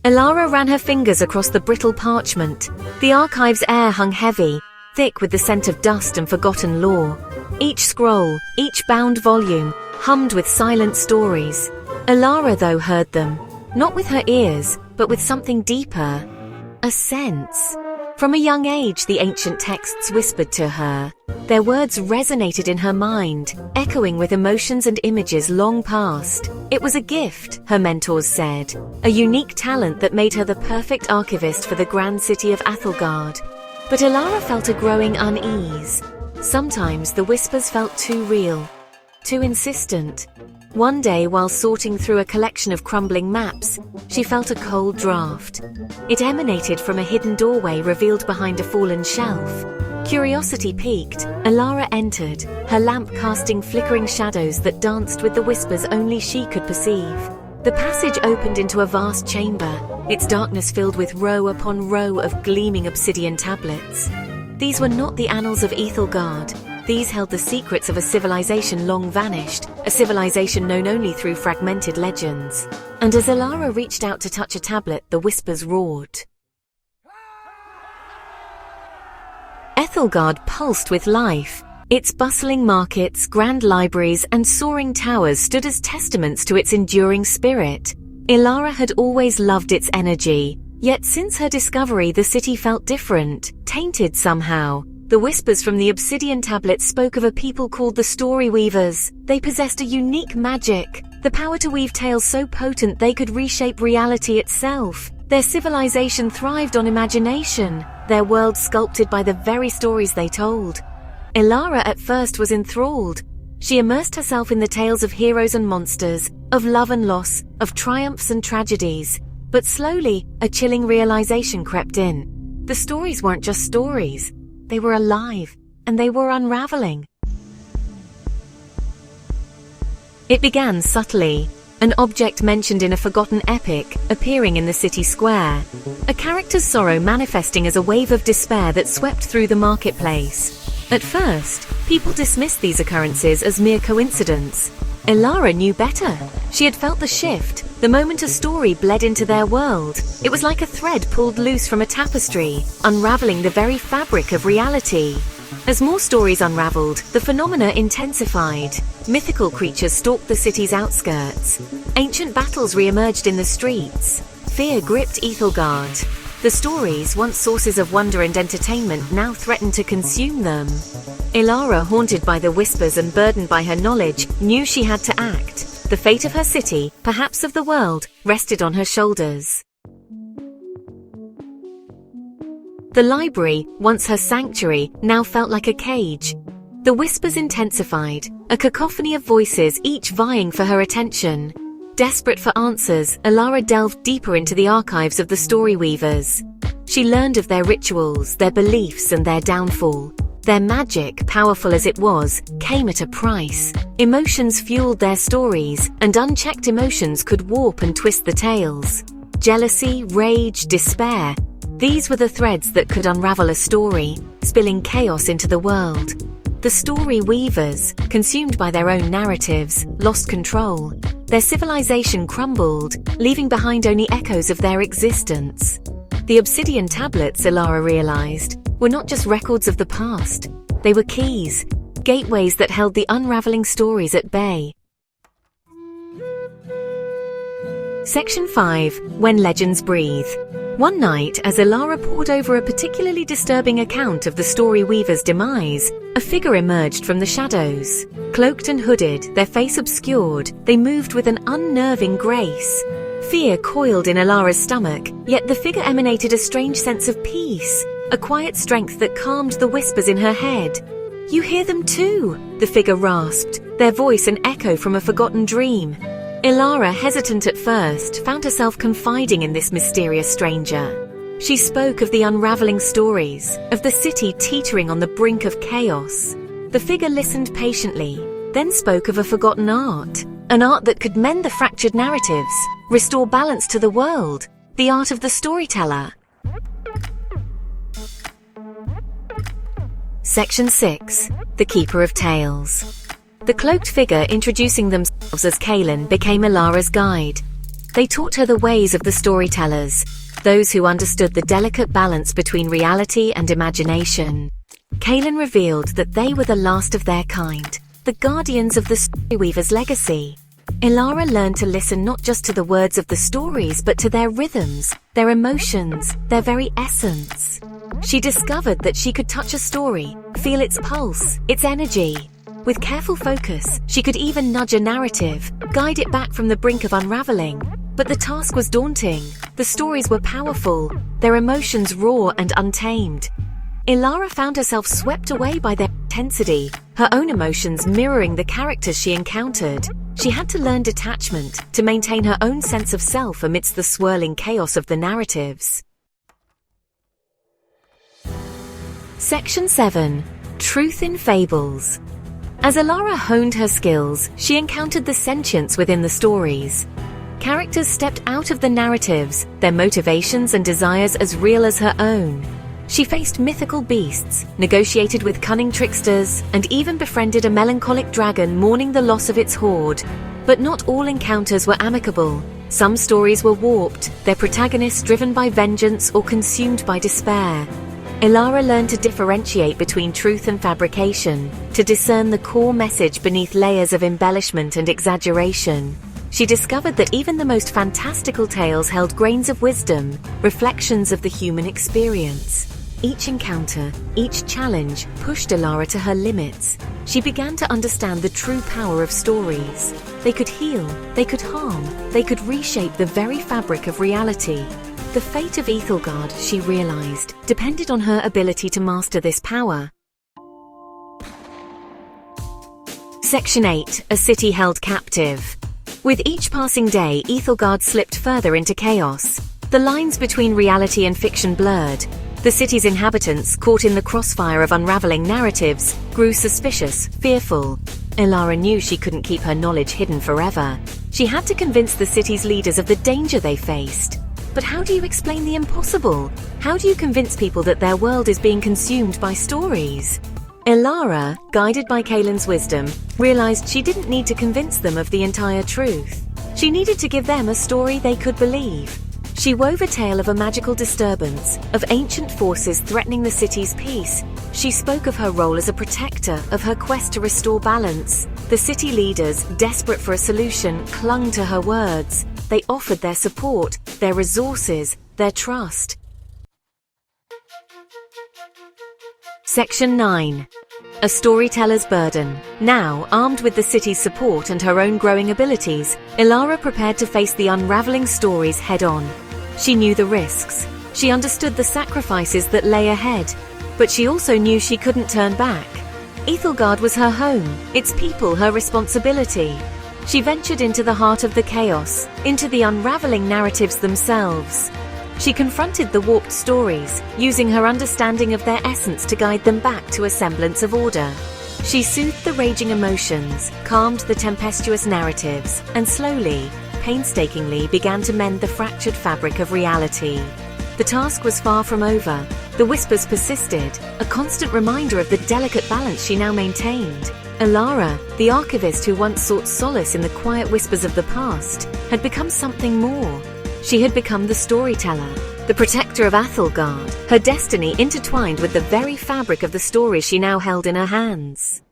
Elara ran her fingers across the brittle parchment. The archive's air hung heavy, thick with the scent of dust and forgotten lore. Each scroll, each bound volume, hummed with silent stories. Elara, though, heard them, not with her ears, but with something deeper. A sense. From a young age, the ancient texts whispered to her. Their words resonated in her mind, echoing with emotions and images long past. It was a gift, her mentors said, a unique talent that made her the perfect archivist for the grand city of Athelgard. But Elara felt a growing unease. Sometimes the whispers felt too real, too insistent. One day, while sorting through a collection of crumbling maps, she felt a cold draft. It emanated from a hidden doorway revealed behind a fallen shelf. Curiosity piqued, Elara entered, her lamp casting flickering shadows that danced with the whispers only she could perceive. The passage opened into a vast chamber, its darkness filled with row upon row of gleaming obsidian tablets. These were not the annals of Ethelgard. These held the secrets of a civilization long vanished, a civilization known only through fragmented legends. And as Elara reached out to touch a tablet, the whispers roared. Ethelgard pulsed with life. Its bustling markets, grand libraries, and soaring towers stood as testaments to its enduring spirit. Elara had always loved its energy, yet since her discovery the city felt different, tainted somehow. The whispers from the obsidian tablets spoke of a people called the Story Weavers. They possessed a unique magic, the power to weave tales so potent they could reshape reality itself. Their civilization thrived on imagination, their world sculpted by the very stories they told. Elara at first was enthralled. She immersed herself in the tales of heroes and monsters, of love and loss, of triumphs and tragedies. But slowly, a chilling realization crept in. The stories weren't just stories. They were alive, and they were unraveling. It began subtly, an object mentioned in a forgotten epic appearing in the city square, a character's sorrow manifesting as a wave of despair that swept through the marketplace. At first, people dismissed these occurrences as mere coincidence. Elara knew better. She had felt the shift, the moment a story bled into their world. It was like a thread pulled loose from a tapestry, unraveling the very fabric of reality. As more stories unraveled, the phenomena intensified. Mythical creatures stalked the city's outskirts. Ancient battles re-emerged in the streets. Fear gripped Ethelgard. The stories, once sources of wonder and entertainment, now threatened to consume them. Elara, haunted by the whispers and burdened by her knowledge, knew she had to act. The fate of her city, perhaps of the world, rested on her shoulders. The library, once her sanctuary, now felt like a cage. The whispers intensified, a cacophony of voices, each vying for her attention. Desperate for answers, Elara delved deeper into the archives of the Story Weavers. She learned of their rituals, their beliefs, and their downfall. Their magic, powerful as it was, came at a price. Emotions fueled their stories, and unchecked emotions could warp and twist the tales. Jealousy, rage, despair. These were the threads that could unravel a story, spilling chaos into the world. The Story Weavers, consumed by their own narratives, lost control. Their civilization crumbled, leaving behind only echoes of their existence. The obsidian tablets, Elara realized, were not just records of the past. They were keys, gateways that held the unraveling stories at bay. Section 5. When Legends Breathe. One night, as Elara pored over a particularly disturbing account of the Story Weaver's demise, a figure emerged from the shadows. Cloaked and hooded, their face obscured, they moved with an unnerving grace. Fear coiled in Elara's stomach, yet the figure emanated a strange sense of peace, a quiet strength that calmed the whispers in her head. "You hear them too," the figure rasped, their voice an echo from a forgotten dream. Elara, hesitant at first, found herself confiding in this mysterious stranger. She spoke of the unraveling stories, of the city teetering on the brink of chaos. The figure listened patiently, then spoke of a forgotten art, an art that could mend the fractured narratives, restore balance to the world, the art of the storyteller. Section 6. The Keeper of Tales. The cloaked figure introducing themselves as Kaelin became Elara's guide. They taught her the ways of the storytellers, those who understood the delicate balance between reality and imagination. Kaelin revealed that they were the last of their kind, the guardians of the Storyweaver's legacy. Elara learned to listen not just to the words of the stories but to their rhythms, their emotions, their very essence. She discovered that she could touch a story, feel its pulse, its energy. With careful focus, she could even nudge a narrative, guide it back from the brink of unraveling. But the task was daunting. The stories were powerful, their emotions raw and untamed. Elara found herself swept away by their intensity, her own emotions mirroring the characters she encountered. She had to learn detachment to maintain her own sense of self amidst the swirling chaos of the narratives. Section 7. Truth in Fables. As Elara honed her skills, she encountered the sentience within the stories. Characters stepped out of the narratives, their motivations and desires as real as her own. She faced mythical beasts, negotiated with cunning tricksters, and even befriended a melancholic dragon mourning the loss of its hoard. But not all encounters were amicable. Some stories were warped, their protagonists driven by vengeance or consumed by despair. Elara learned to differentiate between truth and fabrication, to discern the core message beneath layers of embellishment and exaggeration. She discovered that even the most fantastical tales held grains of wisdom, reflections of the human experience. Each encounter, each challenge, pushed Elara to her limits. She began to understand the true power of stories. They could heal, they could harm, they could reshape the very fabric of reality. The fate of Ethelgard, she realized, depended on her ability to master this power. Section 8. A city held captive. With each passing day, Ethelgard slipped further into chaos. The lines between reality and fiction blurred. The city's inhabitants, caught in the crossfire of unraveling narratives, grew suspicious, fearful. Elara knew she couldn't keep her knowledge hidden forever. She had to convince the city's leaders of the danger they faced. But how do you explain the impossible? How do you convince people that their world is being consumed by stories? Elara, guided by Kaelin's wisdom, realized she didn't need to convince them of the entire truth. She needed to give them a story they could believe. She wove a tale of a magical disturbance, of ancient forces threatening the city's peace. She spoke of her role as a protector, of her quest to restore balance. The city leaders, desperate for a solution, clung to her words. They offered their support, their resources, their trust. Section 9. A storyteller's burden. Now, armed with the city's support and her own growing abilities, Elara prepared to face the unraveling stories head-on. She knew the risks. She understood the sacrifices that lay ahead. But she also knew she couldn't turn back. Ethelgard was her home, its people her responsibility. She ventured into the heart of the chaos, into the unraveling narratives themselves. She confronted the warped stories, using her understanding of their essence to guide them back to a semblance of order. She soothed the raging emotions, calmed the tempestuous narratives, and slowly, painstakingly began to mend the fractured fabric of reality. The task was far from over. The whispers persisted, a constant reminder of the delicate balance she now maintained. Elara, the archivist who once sought solace in the quiet whispers of the past, had become something more. She had become the storyteller, the protector of Ethelgard, her destiny intertwined with the very fabric of the stories she now held in her hands.